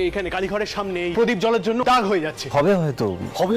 এখানে কালীঘরের সামনে প্রদীপ জ্বলার জন্য দাগ হয়ে যাচ্ছে। হবে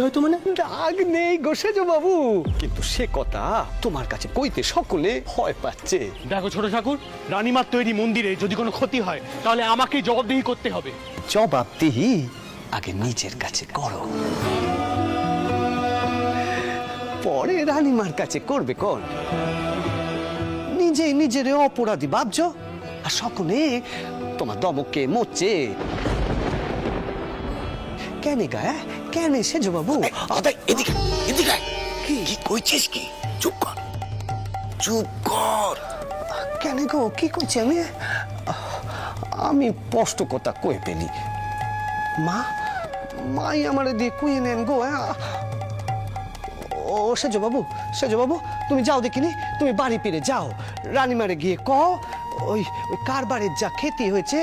হয়তো মানে দাগ নেই গো সেজ বাবু, কিন্তু সে কথা তোমার কাছে কইতে সকলে ভয় পাচ্ছে। দেখো ছোট ঠাকুর, রানীমার তৈরি মন্দিরে যদি কোনো ক্ষতি হয় তাহলে আমাকেই জবাবদিহি করতে হবে। জবাবদিহি আগে নিজের কাছে করো, পরে রানীমার কাছে করবে কোন? নিজেই নিজের অপরাধী ভাবছ, আর সকলে তোমার দমকে মরছে কেন গা? কেন সেজ বাবু? এদিকে এদিকে কি কইছিস? কি চুপ কর। কেন গো, কি করছি আমি? আমি স্পষ্ট কথা কয়ে পেলি। মাই আমার দিয়ে কুয়ে নেন গো। ও সেজ বাবু তুমি যাও দেখিনি, তুমি বাড়ি ফিরে যাও, রানীমারে গিয়ে ওই কারবারের যা ক্ষতি হয়েছে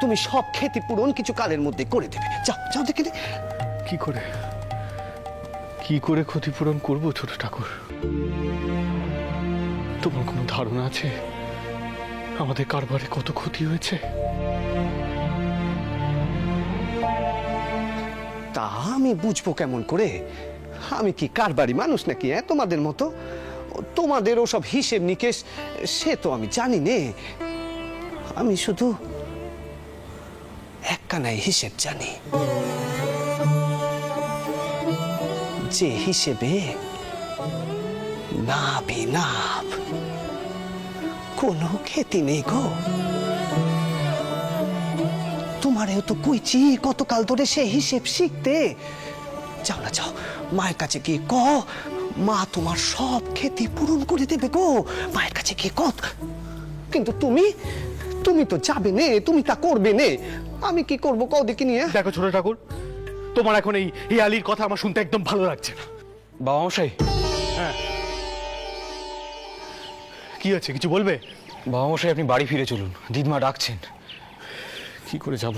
তুমি সব ক্ষতি পূরণ কিছু কালের মধ্যে করে দেবে। যাও দেখিনি। কি করে ক্ষতিপূরণ করব ছোট ঠাকুর? তোমার কোনো ধারণা আছে আমাদের কারবারে কত ক্ষতি হয়েছে? তা আমি বুঝবো কেমন করে? আমি কি কারবারি মানুষ নাকি তোমাদের মতো? তোমাদের ওসব হিসেব নিকেশ সে তো আমি জানি নে। আমি শুধু একখানাই হিসেব জানি, যে হিসেবে নাভ কোনো ক্ষতি নেই গো। তোমারেও তো কইছি কতকাল ধরে সে হিসেব শিখতে। যাও না, যাও মায়ের কাছে গিয়ে মা তোমার সব ক্ষতি পূরণ করে দেবে গো। মায়ের কাছে গিয়ে কিন্তু তুমি তো যাবে নে, তুমি তা করবে নে। আমি কি করবো কও দেখি নিয়ে? দেখো ছোট ঠাকুর, তোমার এখন এই আলীর কথা আমার শুনতে একদম ভালো লাগছে না। বাবা মশাই, হ্যাঁ কি হচ্ছে, কিছু বলবে? বাবা মশাই আপনি বাড়ি ফিরে চলুন, দিদমা ডাকছেন। কি করে যাব?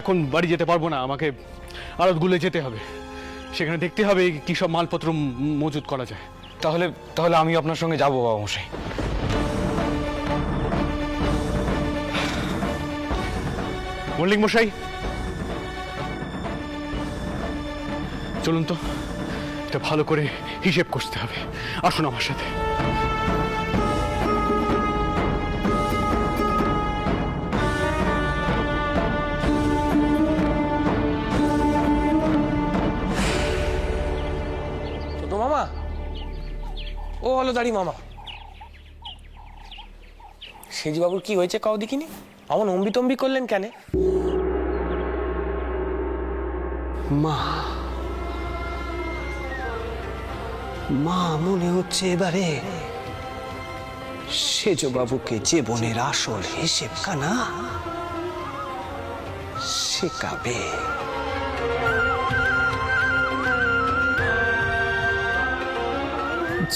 এখন বাড়ি যেতে পারবো না, আমাকে আড়তগুলো যেতে হবে, সেখানে দেখতে হবে কি সব মালপত্র মজুত করা যায়। তাহলে আমি আপনার সঙ্গে যাবো বাবা মশাই। মল্লিক মশাই চলুন তো, এটা ভালো করে হিসেব করতে হবে, আসুন আমার সাথে। ছোট মামা, ও হলো দাড়ি মামা, সেজবাবুর কি হয়েছে কাউ দেখিনি? এমন অম্বি করলেন কেন? মা মনে হচ্ছে এবারে সেজ বাবুকে জীবনের আসল হিসেব খানা শেখাবে।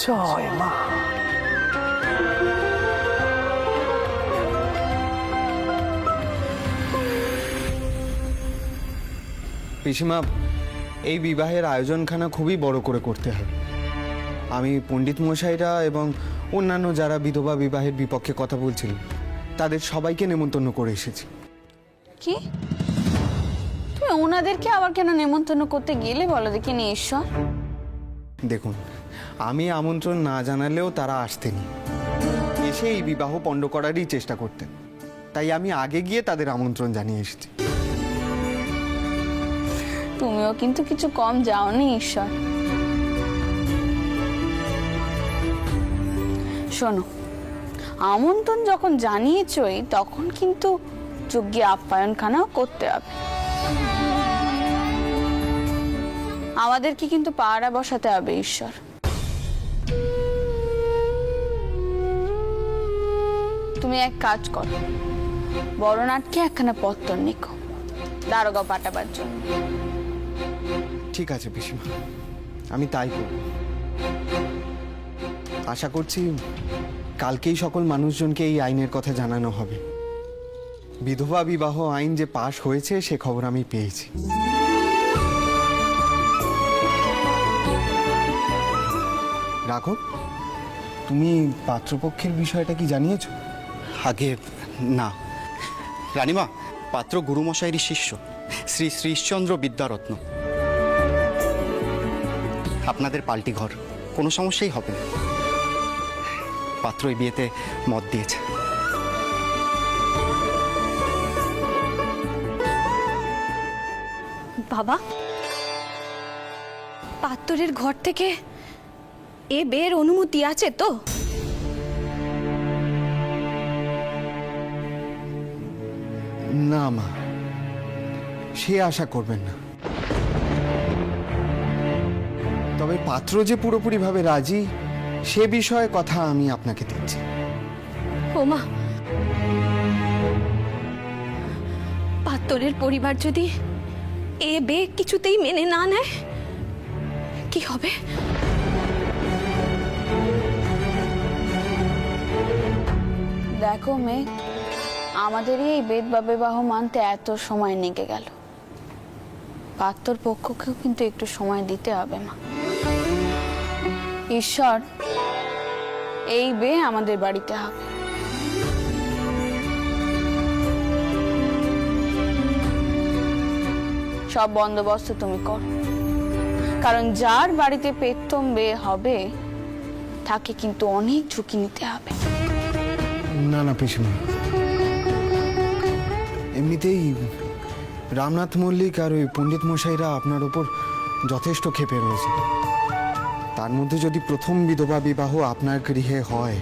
জয় মা। পিসিমা, এই বিবাহের আয়োজনখানা খুবই বড় করে করতে হবে। আমি পণ্ডিত মশাইরা এবং অন্যান্য যারা বিধবা বিবাহের বিপক্ষে কথা বলছিলেন তাদের সবাইকে নেমন্তন্ন করে এসেছি। কি তুমি ওনাদেরকে আবার কেন নেমন্তন্ন করতে গেলে বলো দেখিনি ঈশ্বর? দেখুন, আমি আমন্ত্রণ না জানালেও তারা আসতেনি, এসে এই বিবাহ পণ্ড করারই চেষ্টা করতেন। তাই আমি আগে গিয়ে তাদের আমন্ত্রণ জানিয়ে এসেছি। তুমিও কিন্তু কিছু কম যাওনি ঈশ্বর। শোনো, আমন্ত্রণ যখন জানিয়েছই তখন কিন্তু যোগ্য আপ্যায়নখানাও করতে হবে। আমাদেরকে কিন্তু পাহারা বসাতে হবে ঈশ্বর। তুমি এক কাজ করো, বড়নাটকে একখানা পত্র লিখো দারোগা পাঠাবার জন্য। ঠিক আছে পিসিমা, আমি তাই করব। আশা করছি কালকেই সকল মানুষজনকে এই আইনের কথা জানানো হবে। বিধবা বিবাহ আইন যে পাশ হয়েছে সে খবর আমি পেয়েছি। রাঘব, তুমি পাত্রপক্ষের বিষয়টা কি জানিয়েছো? আগে না রানীমা, পাত্র গুরুমশাইয়েরই শিষ্য, শ্রী শ্রীশচন্দ্র বিদ্যারত্ন। আপনাদের পাল্টি ঘর, কোনো সমস্যাই হবে না। পাত্র এই বিয়েতে মত দিয়েছে। বাবা, পাত্তরের ঘর থেকে এ বিয়ের অনুমতি আছে তো? না মা, সে আশা করবেন না। তবে পাত্র যে পুরোপুরিভাবে রাজি, সে বিষয়ে কথা আমি আপনাকে দিচ্ছি। ও মা, পাত্তরের পরিবার যদি এ বিয়ে কিছুতেই মেনে না নেয়, কি হবে? দেখো মেয়ে, আমাদেরই এই বেদ বা বিবাহ মানতে এত সময় লেগে গেল। পাত্রর পক্ষকেও কিন্তু একটু সময় দিতে হবে মা। ঈশ্বর, এই বিয়ে আমাদের বাড়িতে হবে। সব বন্দোবস্ত তুমি করো, কারণ যার বাড়িতে পেতম বিয়ে হবে তাকে কিন্তু অনেক ঝুঁকি নিতে হবে। না না পিসিমা, এমনিতেই রামনাথ মল্লিক আর ওই পণ্ডিত মশাইরা আপনার ওপর যথেষ্ট ক্ষেপে রয়েছে। তার মধ্যে যদি প্রথম বিধবা বিবাহ আপনার গৃহে হয়,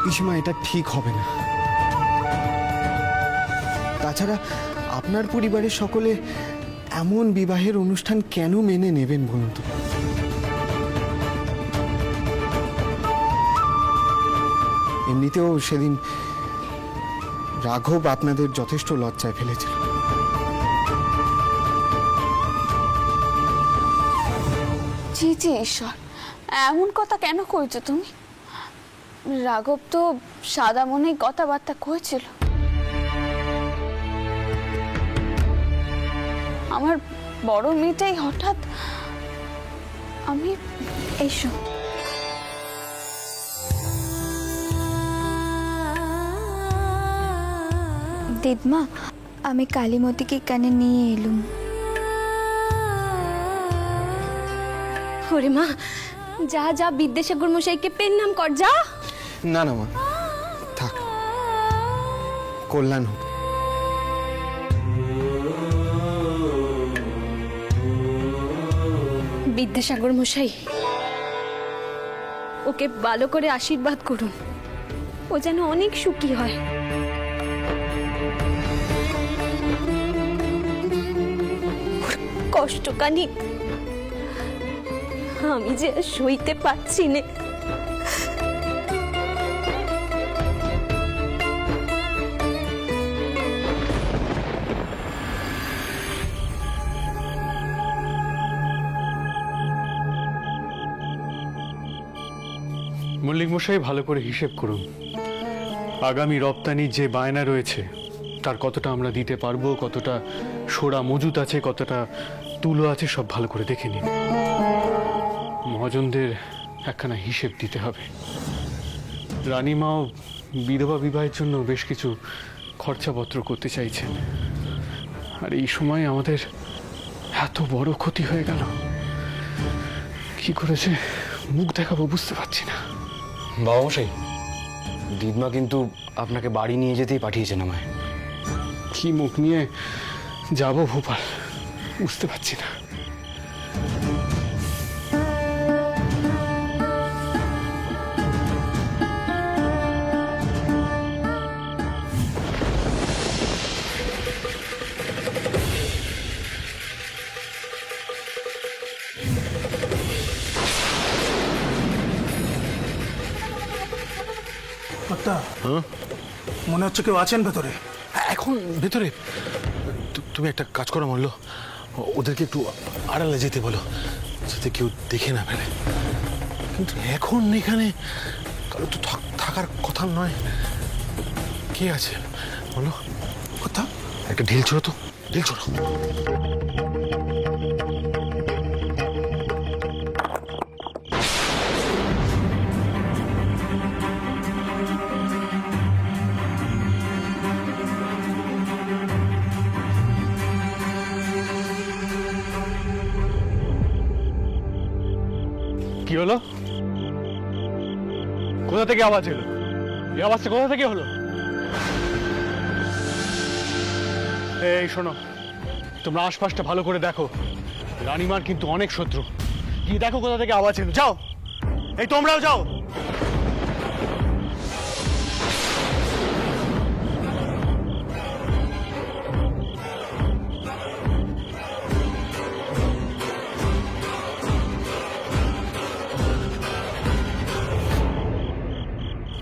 পিসিমা এটা ঠিক হবে না। তাছাড়া আপনার পরিবারের সকলে এমন বিবাহের অনুষ্ঠান কেন মেনে নেবেন বলুন তো? এমনিতেও সেদিন রাঘব আপনাদের যথেষ্ট লজ্জায় ফেলেছিল। জি জি ঈশ্বর, এমন কথা কেন কইছো তুমি? রাঘব তো সাদা মনেই কথাবার্তা কইছিল। আমার বড় মেয়েটাই হঠাৎ আমি এইসব দিদমা, আমি কালীমতিকে কানে নিয়ে এলুম। ওরে মা, যা যা বিদ্যাসাগর মশাইকে পেন নাম কর, যা। না না মা, থাক, কল্যাণ হোক। বিদ্যাসাগর মশাই, ওকে ভালো করে আশীর্বাদ করুন, ও যেন অনেক সুখী হয়। কষ্ট কানি আমি যে আর সইতে পারছি না। মল্লিক মশাই, ভালো করে হিসেব করুন। আগামী রপ্তানির যে বায়না রয়েছে তার কতটা আমরা দিতে পারবো, কতটা সোড়া মজুত আছে, কতটা তুলো আছে, সব ভালো করে দেখে নিন। মহাজনদের একখানা হিসেব দিতে হবে। রানীমাও বিধবা বিবাহের জন্য বেশ কিছু খরচাপত্র করতে চাইছেন, আর এই সময় আমাদের এত বড় ক্ষতি হয়ে গেল। কি করেছে মুখ দেখাবো বুঝতে পারছি না। বাবা মশাই, দিদমা কিন্তু আপনাকে বাড়ি নিয়ে যেতেই পাঠিয়েছেন আমায়। কি মুখ নিয়ে যাব ভোপাল বুঝতে পারছি না। কর্তা, মনে হচ্ছে কেউ আছেন ভেতরে। এখন ভেতরে? তুমি একটা কাজ করো মল্ল, ওদেরকে একটু আড়ালে যেতে বলো, যাতে কেউ দেখে না ফেলে। কিন্তু এখন এখানে কারো তো থাকার কথা নয়। কে আছে বলো? কথা একটা ঢিল ছোড়ো তো, ঢিল ছোড়ো। হলো? কোথা থেকে আওয়াজ এলো? এই আওয়াজটা কোথা থেকে হলো? এই শোনো, তোমরা আশপাশটা ভালো করে দেখো। রানীমার কিন্তু অনেক শত্রু। গিয়ে দেখো কোথা থেকে আওয়াজ এলো। যাও, এই তোমরাও যাও।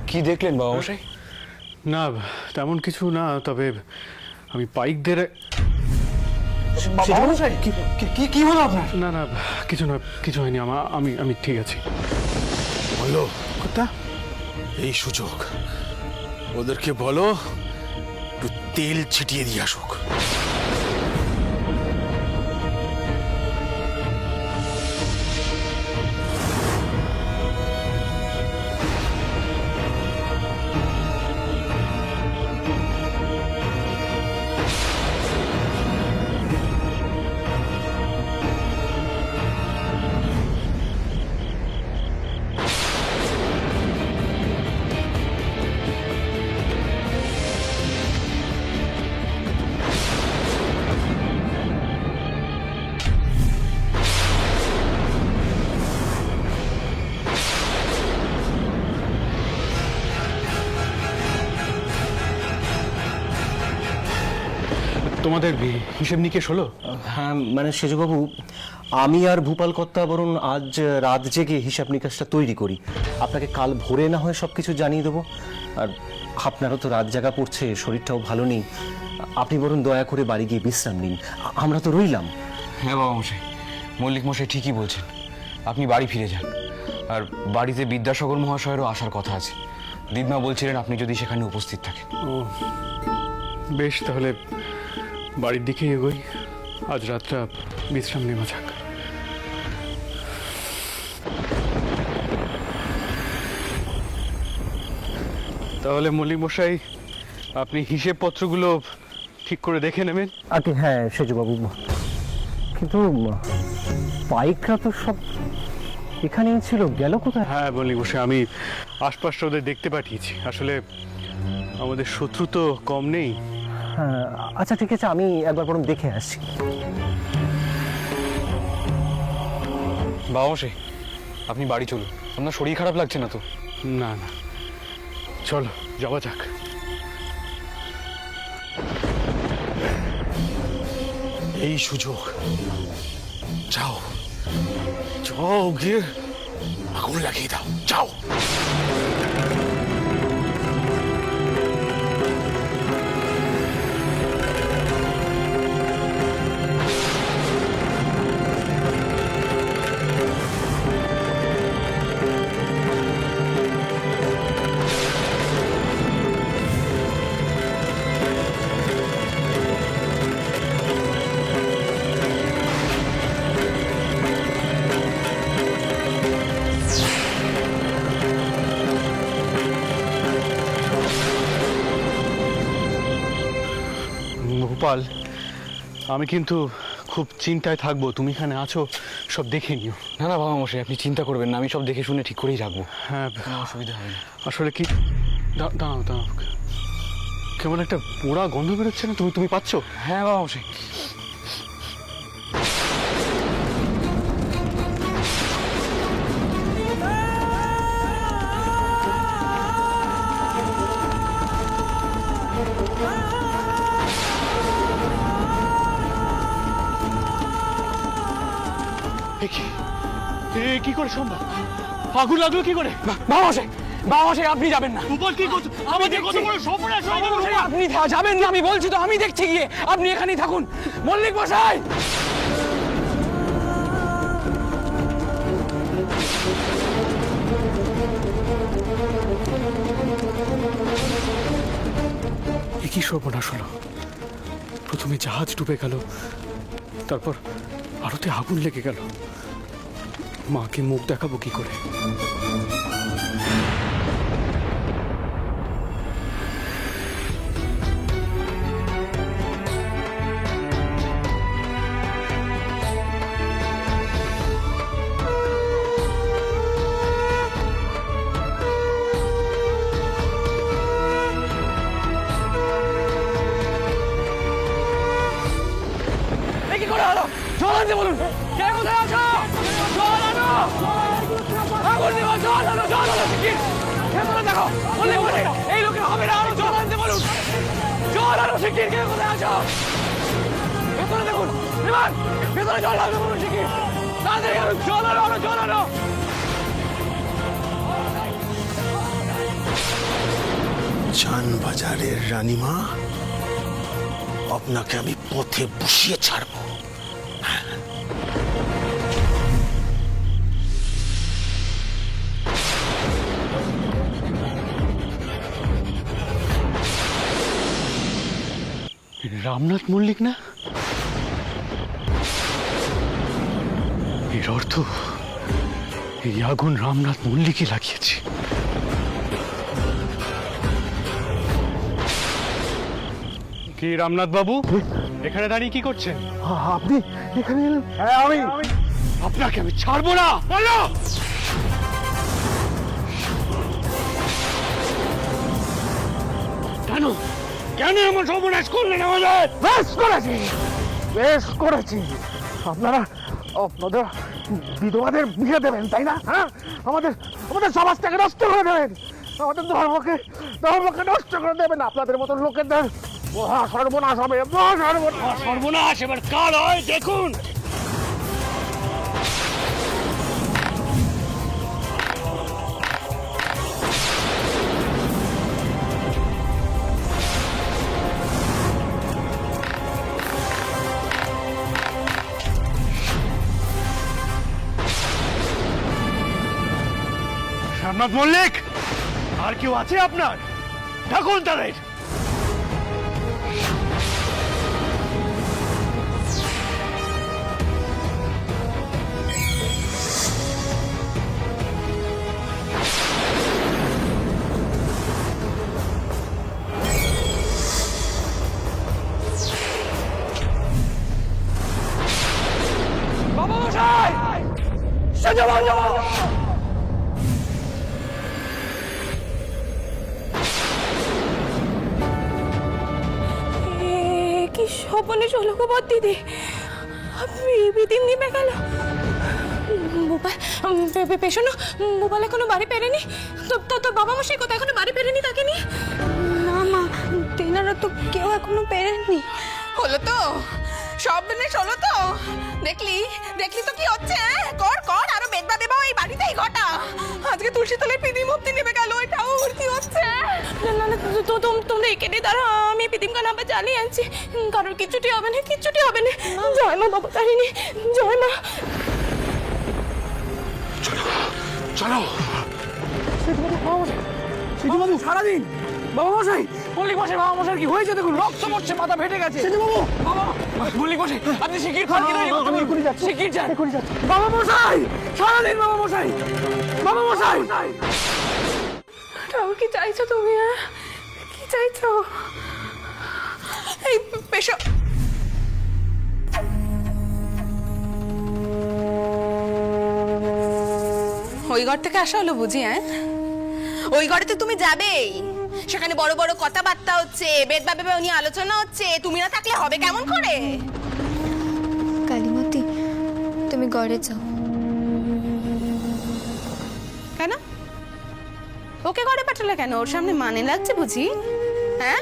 কি দেখলেন বাবা মশাই? না, তেমন কিছু না, তবে আমি পাইকদের কি হলো আপনার? না না, কিছু না, কিছু হয়নি। আমি আমি ঠিক আছি। বলো কথা, এই সুযোগ ওদেরকে বলো একটু তেল ছিটিয়ে দিয়ে আসুক। তোমাদের হিসেব নিকেশ হলো? হ্যাঁ মানে সেজবাবু, আমি আর ভূপাল কর্তা বরং আজ রাত জেগে হিসাব নিকাশটা তৈরি করি। আপনাকে কাল ভোরে না হয় সব কিছু জানিয়ে দেবো। আর আপনারও তো রাত জাগা পড়ছে, শরীরটাও ভালো নেই। আপনি বরং দয়া করে বাড়ি গিয়ে বিশ্রাম নিন, আমরা তো রইলাম। হ্যাঁ বাবা মশাই, মল্লিক মশাই ঠিকই বলছেন। আপনি বাড়ি ফিরে যান। আর বাড়িতে বিদ্যাসাগর মহাশয়েরও আসার কথা আছে। দিদমা বলছিলেন আপনি যদি সেখানে উপস্থিত থাকেন। ও বেশ, তাহলে বাড়ির দিকে এগোই। আজ রাতটা বিশ্রাম নেওয়া যাক। তাহলে মল্লিক মশাই, আপনি হিসেবপত্রগুলো ঠিক করে দেখে নেবেন। আগে হ্যাঁ সেজবাবু, কিন্তু পাইকরা তো সব এখানেই ছিল, গেল কোথায়? হ্যাঁ মল্লিক মশাই, আমি আশপাশটা ওদের দেখতে পাঠিয়েছি। আসলে আমাদের শত্রু তো কম নেই। হ্যাঁ আচ্ছা ঠিক আছে, আমি একবার বরং দেখে আসছি। বাবা মশাই, আপনি বাড়ি চলুন। আপনার শরীর খারাপ লাগছে না তো? না না, চলো যাওয়া যাক। এই সুযোগ, যাও যাও, গিয়ে আগুন লাগিয়ে দাও, যাও। গোপাল, আমি কিন্তু খুব চিন্তায় থাকবো। তুমি এখানে আছো, সব দেখে নিও। না না বাবা মশাই, আপনি চিন্তা করবেন না। আমি সব দেখে শুনে ঠিক করেই রাখবো। হ্যাঁ, কোনো অসুবিধা হবে না। আসলে কি, দাঁড়াও দাঁড়াও, কেমন একটা পোড়া গন্ধ বেরোচ্ছে না? তুমি পাচ্ছ? হ্যাঁ বাবা মশাই। কি করে সম্ভব? আগুন লাগলো কি করে? বাবা মশাই, বাবা মশাই আপনি যাবেন না। গোপাল কি করছো? আমাদের কত বড় সর্বনাশ হয়ে গেল। আপনি যাবেন না, আমি বলছি তো, আমি দেখছি গিয়ে। আপনি এখানেই থাকুন। মল্লিক মশাই, কি সর্বনাশ হলো? প্রথমে জাহাজ ডুবে গেল, তারপর আরতে আগুন লেগে গেল। মাকে মুখ দেখাবো কি করে? আনতে বলুন। কে কোথায় আছো? জল আনো, আগুন নিভা, জল আনো, জল আনো, শিগগির। ভেতরে দেখো, মল্লিক মশাই, এই লোকের হবে না, আরো জল আনতে বলুন। জল আনো, শিগগির। কে কোথায় আছো? ভেতরে দেখুন, বিমান, ভেতরে জল আনতে বলুন, শিগগির। তাড়াতাড়ি আনো, জল আনো, আনো, জল আনো। চানবাজারের রানীমা, আপনাকে আমি পথে বসিয়ে ছাড়বো। রামনাথ মল্লিক না? এর অর্থ এই আগুন রামনাথ মল্লিকই লাগিয়েছে। কি রামনাথ বাবু, এখানে দাঁড়িয়ে কি করছেন? আপনি এখানে এলেন? হ্যাঁ, আমি আপনাকে আমি ছাড়বো না। বলো, কেন কেন এমন সর্বনাশ করলেন আমাদের? বেশ করেছি। আপনারা আপনাদের বিধবাদের বিয়ে দেবেন, তাই না? হ্যাঁ, আমাদের আমাদের সমাজটাকে নষ্ট করে দেবেন, আমাদের ধর্মকে নষ্ট করে দেবেন। আপনাদের মতন লোকেদের মহা সর্বনাশ হবে, মহা সর্বনাশ। সর্বনাশ এবার কার হয় দেখুন। রামনাথ মল্লিক, আর কেউ আছে আপনার? ডাকুন তাদের। বাবা মশাই, সেজে বাবা। কি স্বপনে চলো গো বদ দিদি, বিদিন নিবে গেল। পেছনো মোবাইল এখনো বাড়ি ফেরেনি। তো বাবা মশাই কোথায়, এখনো বাড়ি ফেরেনি তাকে নিয়ে? না মা, তেনারা তো কেউ এখনো ফেরেননি। হলো তো, সব মিলে হলো তো। দেখলি দেখলি তো কি হচ্ছে। কর কর, আরো বেদবা দেবা এই বাড়িতেই ঘটা। আজকে তুলসী তলায় পিদিম মুক্তি নেমে গেল, এটাও কি হচ্ছে? না না না, তোমরা এখানে দাঁড়া, আমি পিদিম খানা আবার জ্বালিয়ে আনছি। কারোর কিচ্ছুটি হবে না, কিচ্ছুটি হবে না। জয় মা বাবা তারিণী, জয় মা। চলো। সিধুবাবু সারাদিন বাবা মশাই, মল্লিক মশাই, বাবা মশাই কি হয়েছে দেখুন, রক্ত পড়ছে, মাথা ফেটে গেছে। সিধুবাবু, বাবা মল্লিক মশাই, আপনি শিগগির খান। আমি এখনই যাচ্ছি, এখনই যাচ্ছি। বাবা মশাই সারাদিন, বাবা মশাই, বাবা মশাই। ঠাকুর কি চাইছো তুমি? কি চাইছো? এই পেশো। ওই ঘর থেকে আসা হলো বুঝি? হ্যাঁ, ওই ঘরেতে তুমি যাবেই। সেখানে বড় বড় কথাবার্তা হচ্ছে, বেদ বাবে উনি আলোচনা হচ্ছে। তুমি না থাকলে হবে কেমন করে? কালীমতি, তুমি ঘরে যাও। কেন ওকে ঘরে পাঠালে কেন? ওর সামনে মানে লাগছে বুঝি? হ্যাঁ,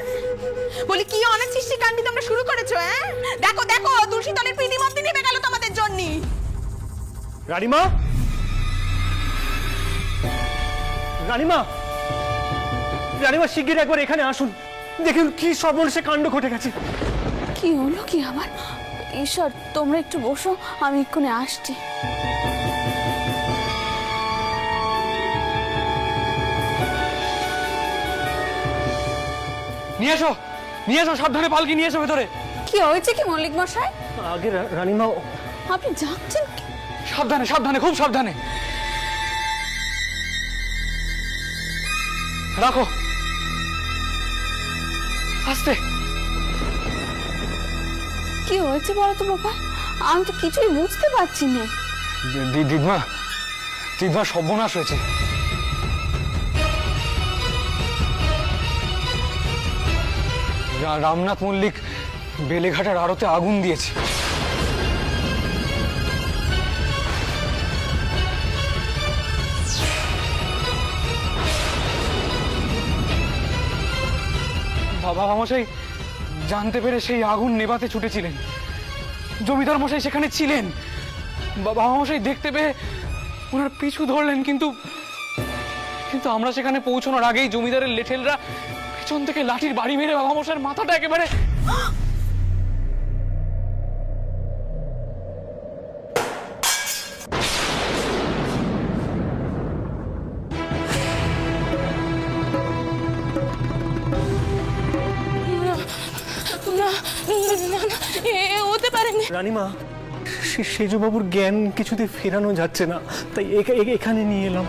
বলি কি অনেক সৃষ্টি কাণ্ডি তোমরা শুরু করেছো। হ্যাঁ, দেখো দেখো, তুলসী তলের প্রীতি মন্দির নেমে গেল তোমাদের জন্য। রানীমা, রানীমা, রানীমা, শিগগির একবার এখানে আসুন। দেখুন কি সর্বনাশে কাণ্ড ঘটে গেছে। কি হলো কি আমার? ঈশ্বর, তোমরা একটু বসো, আমি এক্ষুনি আসছি। নিয়ে এসো, নিয়ে এসো, সাবধানে পালকি নিয়ে এসো ভেতরে। কি হয়েছে কি মল্লিক মশাই? আগে রানীমা, আপনি যাচ্ছেন কি? সাবধানে, সাবধানে, খুব সাবধানে। রাখো, আস্তে। কি হয়েছে বলো তো বাবা, আমি তো কিছুই বুঝতে পারছি না। দিদমা, দিদমা, সর্বনাশ হয়েছে। রামনাথ মল্লিক বেলেঘাটার আড়তে আগুন দিয়েছে। বাবা মশাই জানতে পেরে সেই আগুন নেভাতে ছুটেছিলেন। জমিদার মশাই সেখানে ছিলেন। বাবা মশাই দেখতে পেয়ে ওনার পিছু ধরলেন, কিন্তু কিন্তু আমরা সেখানে পৌঁছানোর আগেই জমিদারের লেঠেলরা পেছন থেকে লাঠির বাড়ি মেরে বাবা মশাইয়ের মাথাটা একেবারে না না না, হতে পারেনি। রানীমা, সেজবাবুর জ্ঞান কিছুতে ফেরানো যাচ্ছে না, তাই এখানে নিয়ে এলাম।